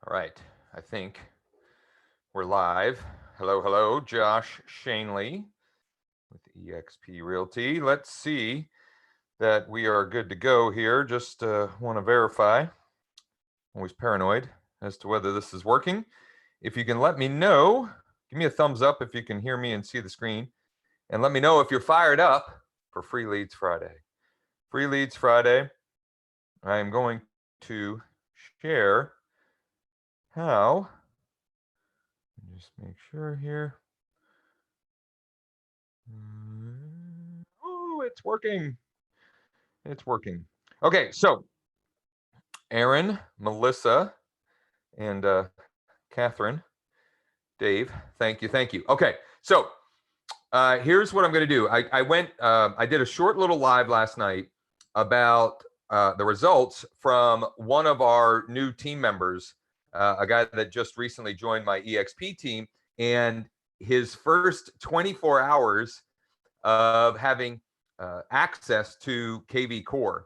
All right, I think we're live. Hello, hello, Josh Shanley with eXp Realty. Let's see that we are good to go here. Just want to verify. Always paranoid as to whether this is working. If you can let me know, give me a thumbs up if you can hear me and see the screen, and let me know if you're fired up for Free Leads Friday. Free Leads Friday. I am going to share how. Just make sure here. Oh, it's working. It's working. Okay, so Aaron, Melissa, and Catherine, Dave, thank you, thank you. Okay, so here's what I'm going to do. I did a short little live last night about the results from one of our new team members, a guy that just recently joined my EXP team, and his first 24 hours of having access to kvCORE,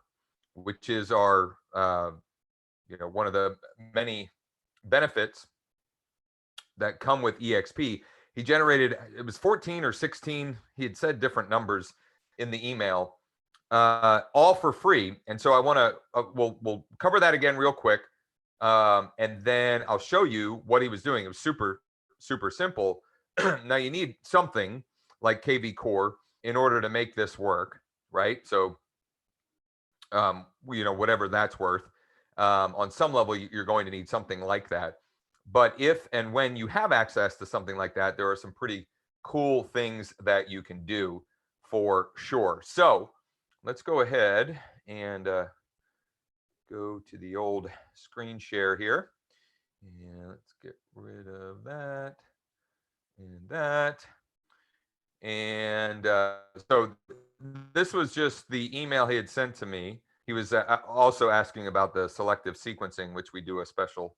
which is our one of the many benefits that come with EXP. He generated, it was 14 or 16. He had said different numbers in the email, all for free. And so I want to, we'll cover that again real quick. And then I'll show you what he was doing. It was super, super simple. Now you need something like kvCORE in order to make this work, right? So, whatever that's worth, on some level, you're going to need something like that. But if and when you have access to something like that, there are some pretty cool things that you can do for sure. So let's go ahead and go to the old screen share here. And let's get rid of that and that. And so this was just the email he had sent to me. He was also asking about the selective sequencing, which we do a special,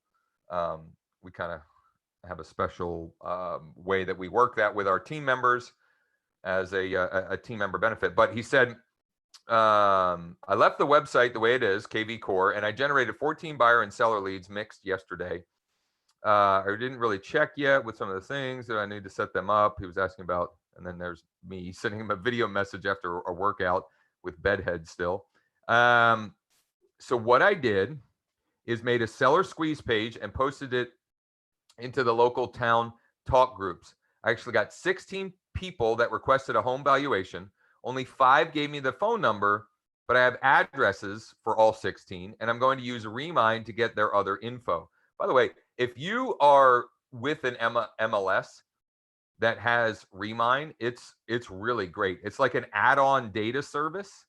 we kind of have a special way that we work that with our team members as a team member benefit. But he said, I left the website the way it is, kvCORE, and I generated 14 buyer and seller leads mixed yesterday. I didn't really check yet with some of the things that I need to set them up. He was asking about, and then there's me sending him a video message after a workout with bedhead still. So what I did is made a seller squeeze page and posted it into the local town talk groups. I actually got 16 people that requested a home valuation. Only 5 gave me the phone number, but I have addresses for all 16, and I'm going to use Remind to get their other info. By the way, if you are with an MLS that has Remind, it's really great. It's like an add-on data service,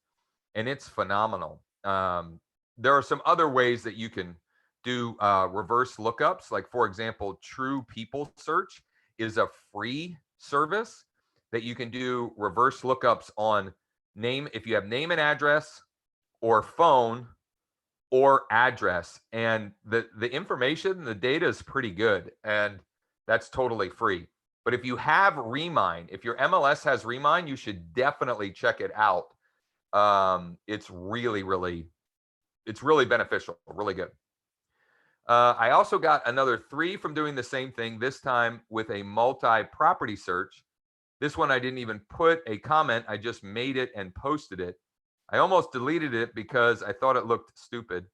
and it's phenomenal. There are some other ways that you can do reverse lookups. Like, for example, True People Search is a free service that you can do reverse lookups on name, if you have name and address or phone or address, and the information, the data is pretty good, and that's totally free. But if you have Remind, if your MLS has Remind, you should definitely check it out. It's really beneficial, really good. I also got another 3 from doing the same thing, this time with a multi-property search. This one I didn't even put a comment, I just made it and posted it. I almost deleted it because I thought it looked stupid.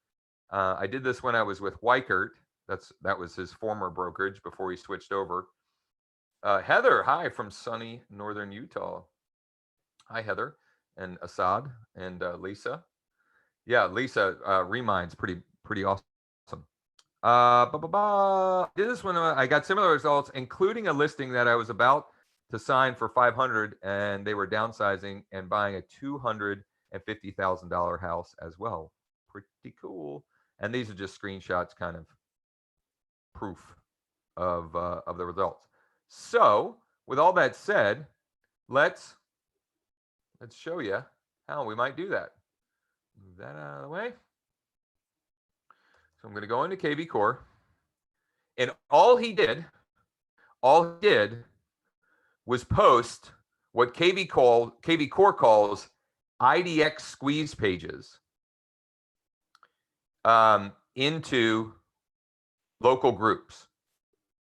I did this when I was with Weichert. That was his former brokerage before he switched over. Heather, hi from sunny northern Utah. Hi, Heather, and Assad and Lisa. Yeah, Lisa, Remind's pretty awesome. Did this one. I got similar results, including a listing that I was about to sign for 500, and they were downsizing and buying a $250,000 house as well. Pretty cool. And these are just screenshots, kind of proof of the results. So, with all that said, let's show you how we might do that. Move that out of the way. So I'm going to go into kvCORE, and all he did was post what kvCORE calls IDX squeeze pages into local groups.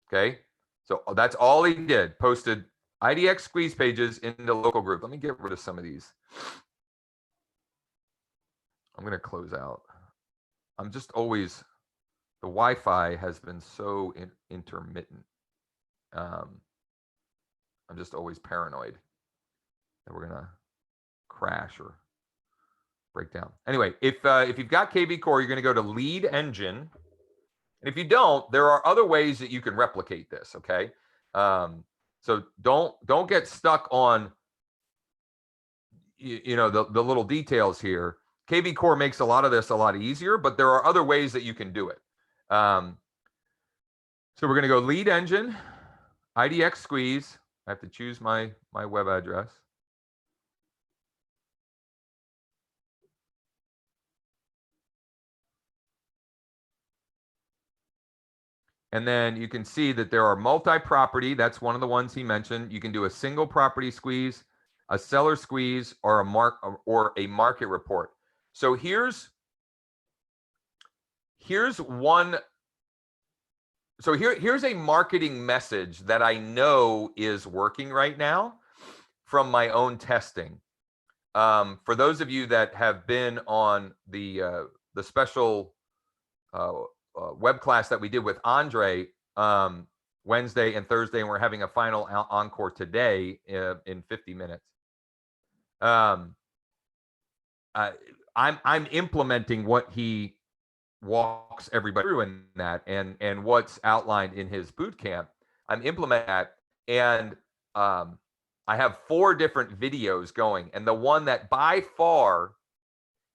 Okay. So that's all he did, posted IDX squeeze pages into local group. Let me get rid of some of these. I'm going to close out. I'm just always, the Wi-Fi has been so intermittent. I'm just always paranoid that we're going to crash or break down. Anyway, if you've got kvCORE, you're going to go to lead engine. And if you don't, there are other ways that you can replicate this. Okay. So don't get stuck on, you know, the little details here. kvCORE makes a lot of this a lot easier, but there are other ways that you can do it. So we're going to go lead engine, IDX squeeze. I have to choose my web address. And then you can see that there are multi-property. That's one of the ones he mentioned. You can do a single property squeeze, a seller squeeze, or a market report. So here's one. So here's a marketing message that I know is working right now from my own testing. For those of you that have been on the special web class that we did with Andre Wednesday and Thursday, and we're having a final encore today in 50 minutes. I'm implementing what he walks everybody through in that, and what's outlined in his boot camp. I'm implementing that, and I have 4 different videos going, and the one that by far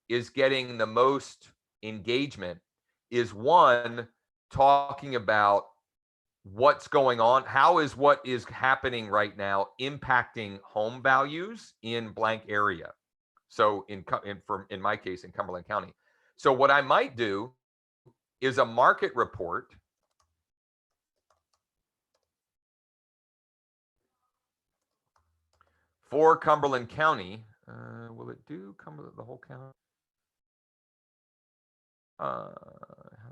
is getting the most engagement is one talking about what's going on, how is what is happening right now impacting home values in blank area. So in my case, in Cumberland County. So what I might do is a market report for Cumberland County. Will it do Cumberland, the whole county? How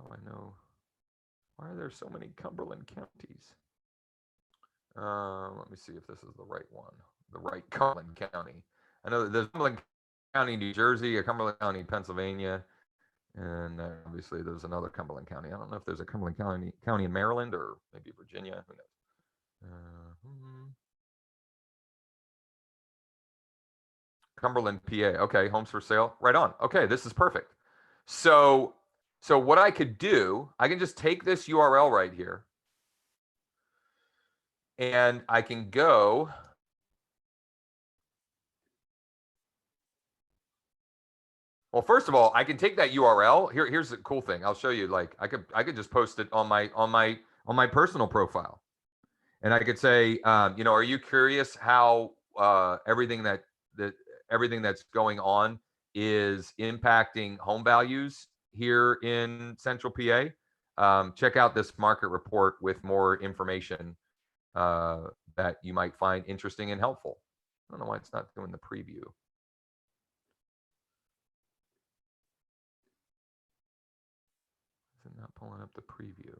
do I know? Why are there so many Cumberland counties? Let me see if this is the right one, the right Cumberland County. I know that there's Cumberland County, New Jersey, a Cumberland County, Pennsylvania, and obviously there's another Cumberland County. I don't know if there's a Cumberland County in Maryland or maybe Virginia. Who knows? Cumberland, PA. Okay, homes for sale. Right on. Okay, this is perfect. So what I could do, I can just take this URL right here, and I can go. Well, first of all, I can take that URL. Here's the cool thing. I'll show you. Like I could just post it on my personal profile, and I could say, you know, are you curious how everything that's going on is impacting home values here in Central PA? Check out this market report with more information that you might find interesting and helpful. I don't know why it's not doing the preview. Is it not pulling up the preview?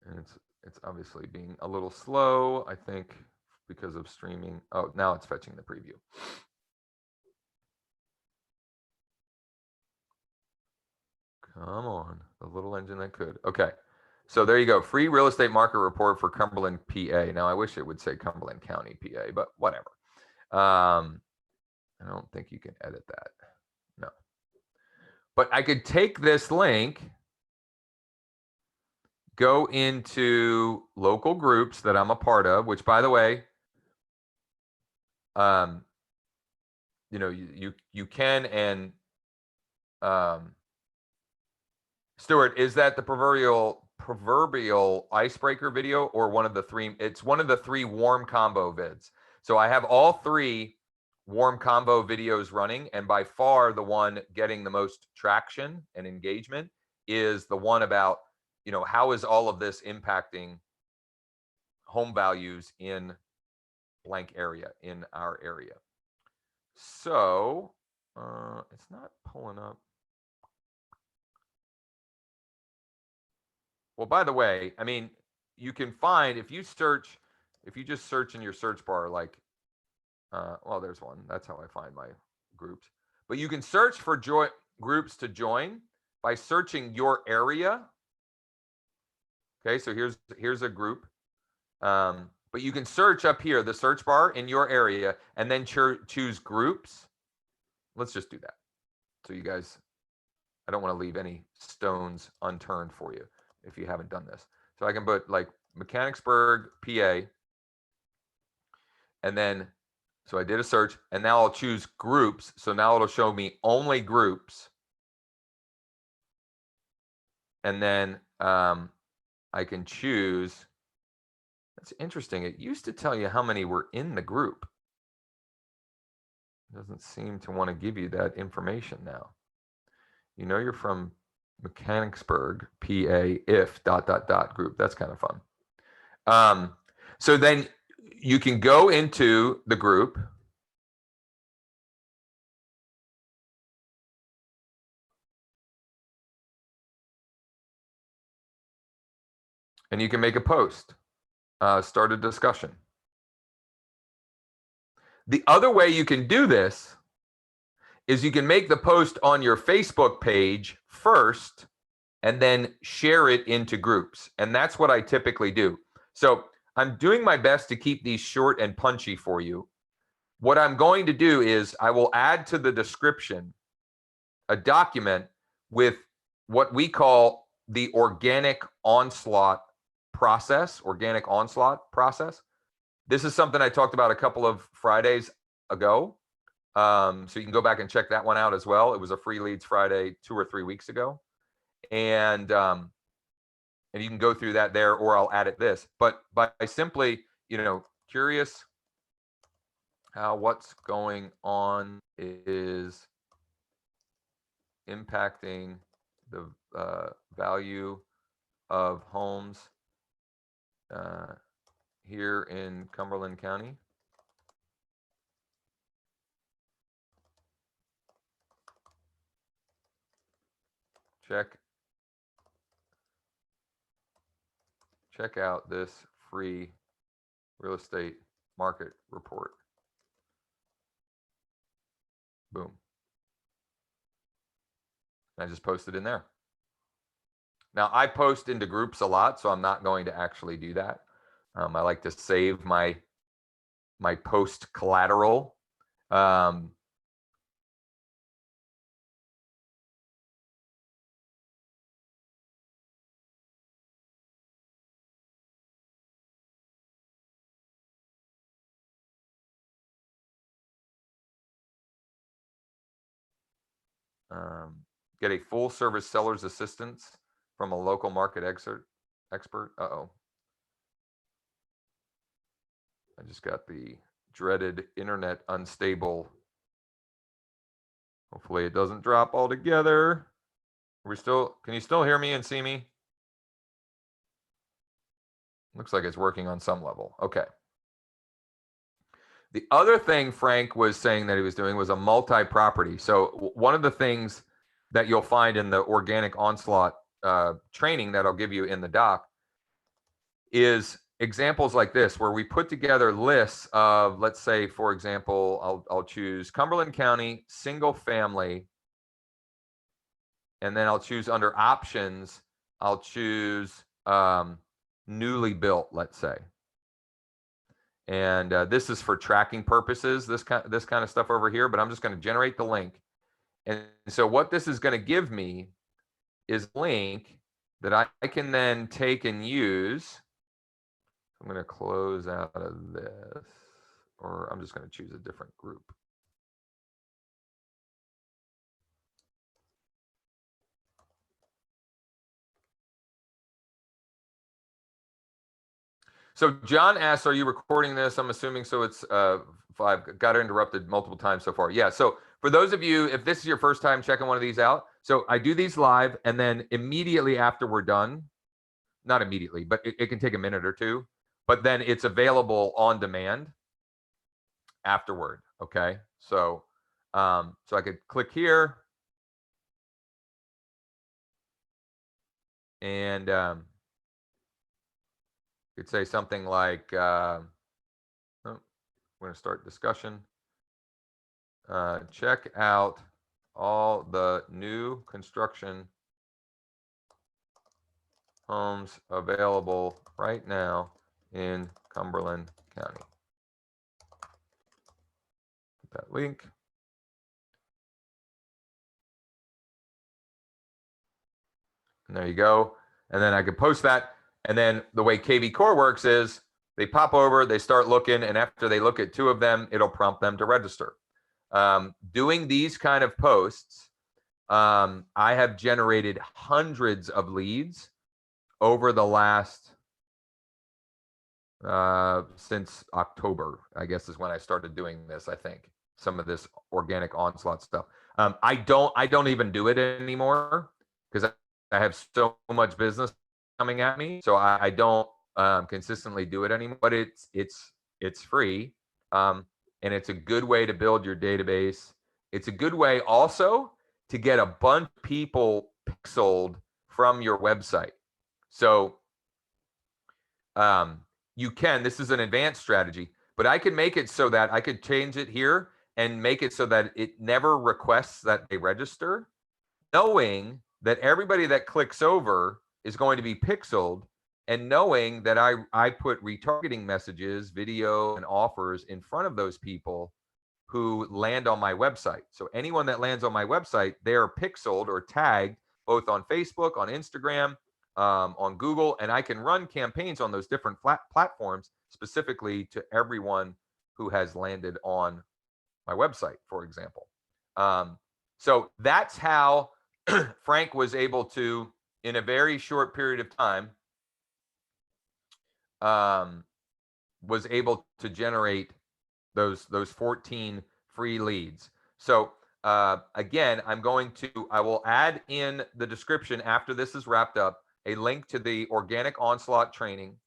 And it's obviously being a little slow, I think, because of streaming. Oh, now it's fetching the preview. Come on, the little engine that could. Okay, so there you go. Free real estate market report for Cumberland, PA. Now I wish it would say Cumberland County, PA, but whatever. I don't think you can edit that. No. But I could take this link, go into local groups that I'm a part of, which, by the way, you know, you can, and Stuart, is that the proverbial icebreaker video, or one of the 3? It's one of the 3 warm combo vids. So I have all 3 warm combo videos running, and by far the one getting the most traction and engagement is the one about, you know, how is all of this impacting home values in blank area, in our area. So it's not pulling up. Well, by the way, I mean, you can find, if you just search in your search bar, like, well, there's one. That's how I find my groups. But you can search for groups to join by searching your area. Okay, so here's a group. But you can search up here, the search bar in your area, and then choose groups. Let's just do that. So you guys, I don't want to leave any stones unturned for you if you haven't done this. So I can put like Mechanicsburg, PA, and then, so I did a search, and now I'll choose groups. So now it'll show me only groups. And then I can choose. That's interesting. It used to tell you how many were in the group. It doesn't seem to want to give you that information now. You know you're from Mechanicsburg, PA, if ... group. That's kind of fun. So then you can go into the group. And you can make a post, start a discussion. The other way you can do this is you can make the post on your Facebook page first and then share it into groups. And that's what I typically do. So I'm doing my best to keep these short and punchy for you. What I'm going to do is I will add to the description a document with what we call the organic onslaught process, This is something I talked about a couple of Fridays ago. So you can go back and check that one out as well. It was a free leads Friday 2 or 3 weeks ago. And you can go through that there, or I'll add it this. But by simply, curious how what's going on is impacting the value of homes here in Cumberland County. Check out this free real estate market report. Boom. I just posted in there. Now I post into groups a lot, so I'm not going to actually do that. I like to save my post collateral. Get a full service seller's assistance from a local market expert. Uh-oh. I just got the dreaded internet unstable. Hopefully it doesn't drop altogether. Can you still hear me and see me? Looks like it's working on some level. Okay. The other thing Frank was saying that he was doing was a multi-property. So one of the things that you'll find in the organic onslaught training that I'll give you in the doc is examples like this, where we put together lists of, let's say, for example, I'll choose Cumberland County, single family, and then I'll choose under options, I'll choose newly built, let's say. And this is for tracking purposes, this kind of stuff over here, but I'm just going to generate the link. And so what this is going to give me is a link that I can then take and use. I'm going to close out of this, or I'm just going to choose a different group. So John asks, are you recording this? I'm assuming so. It's I've got interrupted multiple times so far. Yeah. So for those of you, if this is your first time checking one of these out, so I do these live, and then immediately after we're done, not immediately, but it can take a minute or two, but then it's available on demand afterward. Okay, so so I could click here and could say something like, oh, we're going to start discussion. Check out all the new construction homes available right now in Cumberland County. Put that link. And there you go. And then I could post that. And then the way kvCORE works is they pop over, they start looking, and after they look at 2 of them, it'll prompt them to register. Doing these kind of posts, I have generated hundreds of leads over the last since October, I guess, is when I started doing this. I think some of this organic onslaught stuff. I don't even do it anymore because I have so much business coming at me, so I don't consistently do it anymore. But it's free, and it's a good way to build your database. It's a good way also to get a bunch of people pixeled from your website. So you can, this is an advanced strategy, but I can make it so that I could change it here and make it so that it never requests that they register, knowing that everybody that clicks over is going to be pixeled, and knowing that I put retargeting messages, video, and offers in front of those people who land on my website. So anyone that lands on my website, they are pixeled or tagged both on Facebook, on Instagram, on Google, and I can run campaigns on those different platforms specifically to everyone who has landed on my website, for example. So that's how Frank was able to, in a very short period of time, was able to generate those 14 free leads. So again, I will add in the description after this is wrapped up a link to the organic onslaught training.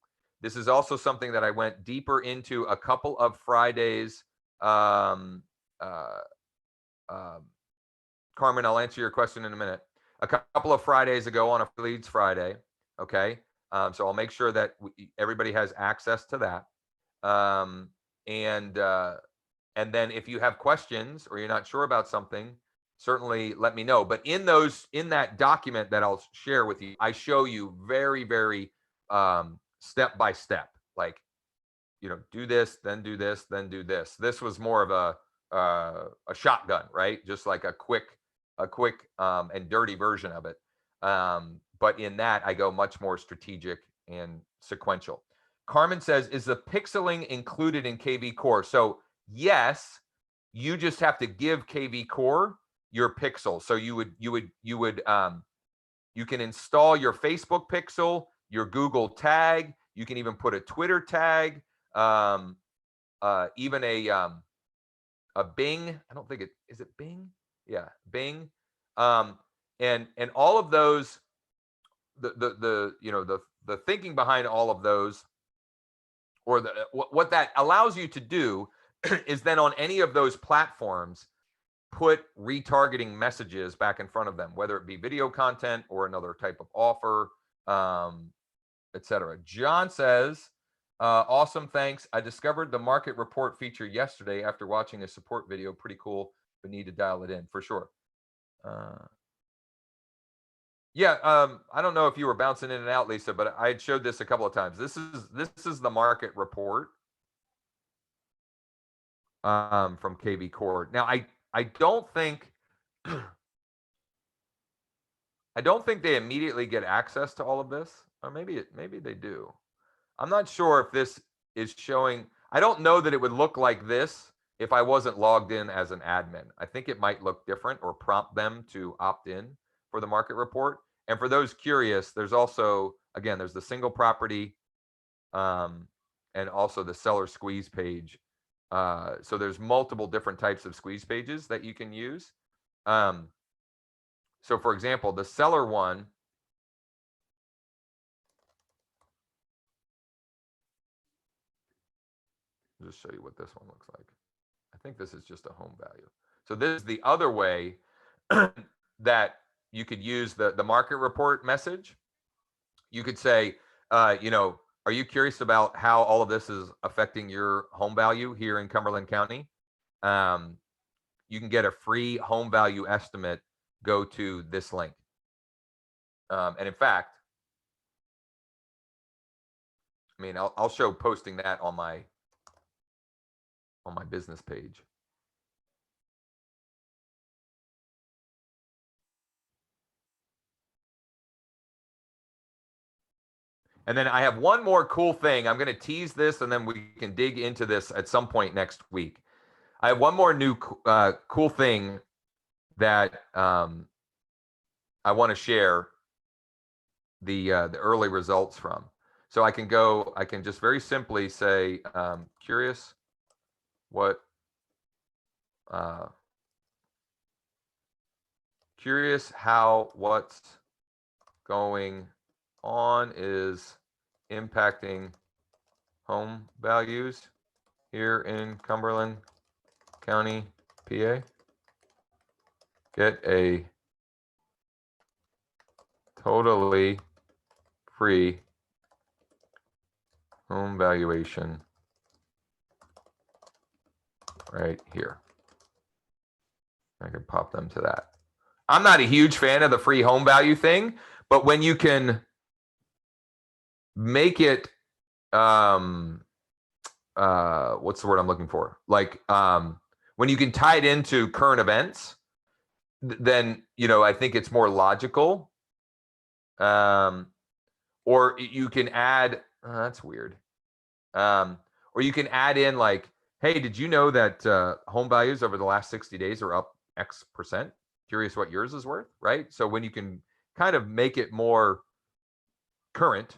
This is also something that I went deeper into a couple of Fridays. Carmen, I'll answer your question in a minute. A couple of Fridays ago on a Leads Friday. Okay. So I'll make sure that everybody has access to that. And then if you have questions or you're not sure about something, certainly let me know. But in that document that I'll share with you, I show you very, very step by step, like, do this, then do this, then do this. This was more of a shotgun, right? Just like a quick and dirty version of it. But in that, I go much more strategic and sequential. Carmen says, is the pixeling included in kvCORE? So yes, you just have to give kvCORE your pixel. So you can install your Facebook pixel, your Google tag. You can even put a Twitter tag, even a Bing. I don't think is it Bing? Yeah, Bing. And all of those, the thinking behind all of those, or what that allows you to do is then on any of those platforms, put retargeting messages back in front of them, whether it be video content or another type of offer, etc. John says, awesome, thanks. I discovered the market report feature yesterday after watching a support video. Pretty cool, but need to dial it in for sure. Yeah, I don't know if you were bouncing in and out, Lisa, but I had showed this a couple of times. This is the market report from kvCORE. Now, I don't think they immediately get access to all of this, or maybe they do. I'm not sure if this is showing. I don't know that it would look like this if I wasn't logged in as an admin. I think it might look different or prompt them to opt in for the market report. And for those curious, there's also, again, there's the single property and also the seller squeeze page. So there's multiple different types of squeeze pages that you can use. So for example, the seller one, I'll just show you what this one looks like. I think this is just a home value. So this is the other way that you could use the market report message. You could say, you know, are you curious about how all of this is affecting your home value here in Cumberland County? You can get a free home value estimate. Go to this link. And in fact, I mean, I'll show posting that on my business page. And then I have one more cool thing. I'm going to tease this, and then we can dig into this at some point next week. I have one more new cool thing that I want to share the early results from. So I can just very simply say, curious what curious how what's going on is impacting home values here in Cumberland County, PA. Get a totally free home valuation right here. I can pop them to that. I'm not a huge fan of the free home value thing, but when you can make it, what's the word I'm looking for? Like, when you can tie it into current events, then, you know, I think it's more logical. Or you can add, that's weird. Or you can add in like, hey, did you know that home values over the last 60 days are up X percent? Curious what yours is worth, right? So when you can kind of make it more current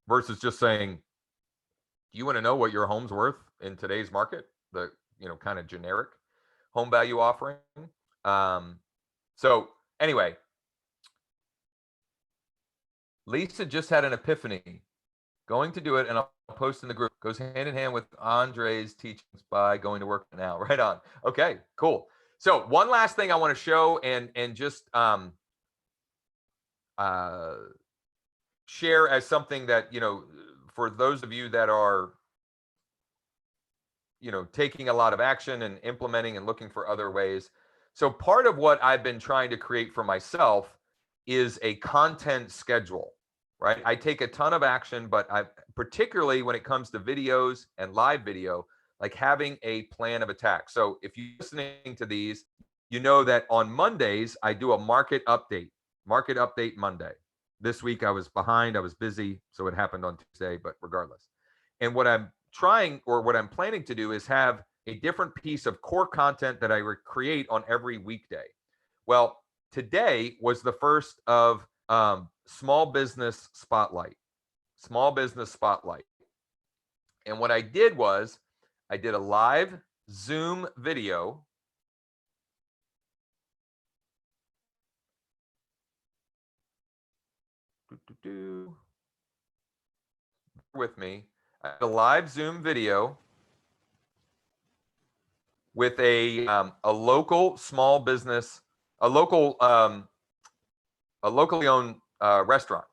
versus just saying, do you want to know what your home's worth in today's market? The, you know, kind of generic home value offering. So anyway, Lisa just had an epiphany. Going to do it, and I'll post in the group. Goes hand in hand with Andre's teachings by going to work now. Right on. Okay, cool. So one last thing I want to show and just share as something that, you know, for those of you that are, you know, taking a lot of action and implementing and looking for other ways. So part of what I've been trying to create for myself is a content schedule, right? I take a ton of action, but particularly when it comes to videos and live video, like having a plan of attack. So if you're listening to these, you know that on Mondays, I do a market update Monday. This week I was behind, I was busy, so it happened on Tuesday, but regardless. And what I'm trying, or what I'm planning to do, is have a different piece of core content that I create on every weekday. Well, today was the first of small business spotlight. And what I did was I did a live Zoom video with me. I had a live Zoom video with a local small business, a locally owned restaurant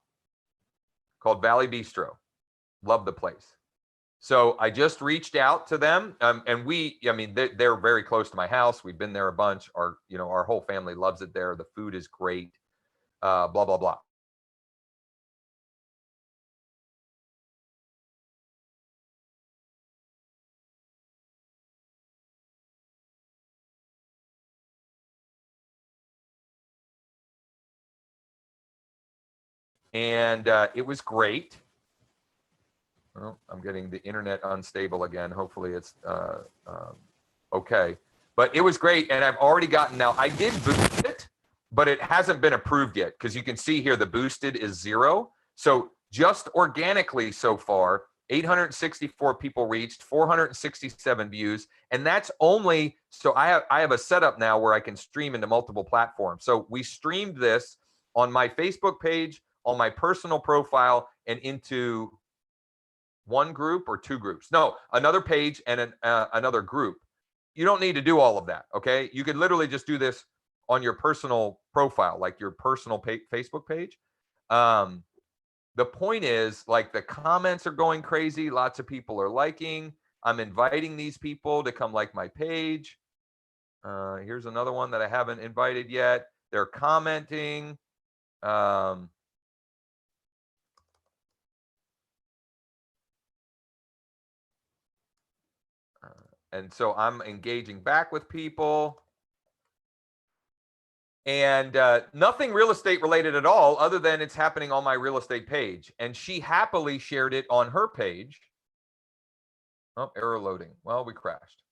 called Valley Bistro. Love the place. So I just reached out to them, and I mean, they're very close to my house. We've been there a bunch. Our whole family loves it there. The food is great. Blah blah blah. And it was great. Well, I'm getting the internet unstable again. Hopefully it's okay. But it was great, and I've already gotten, now I did boost it, but it hasn't been approved yet, because you can see here the boosted is 0. So just organically so far, 864 people reached, 467 views, and that's only, so I have a setup now where I can stream into multiple platforms. So we streamed this on my Facebook page, on my personal profile, and into one group or two groups. No, another page and another group. you don't need to do all of that. Okay. You could literally just do this on your personal profile, like your personal Facebook page. The point is, like, the comments are going crazy. Lots of people are liking. I'm inviting these people to come like my page. Here's another one that I haven't invited yet. They're commenting. And so I'm engaging back with people. And nothing real estate related at all, other than it's happening on my real estate page. And she happily shared it on her page. Oh, error loading. Well, we crashed.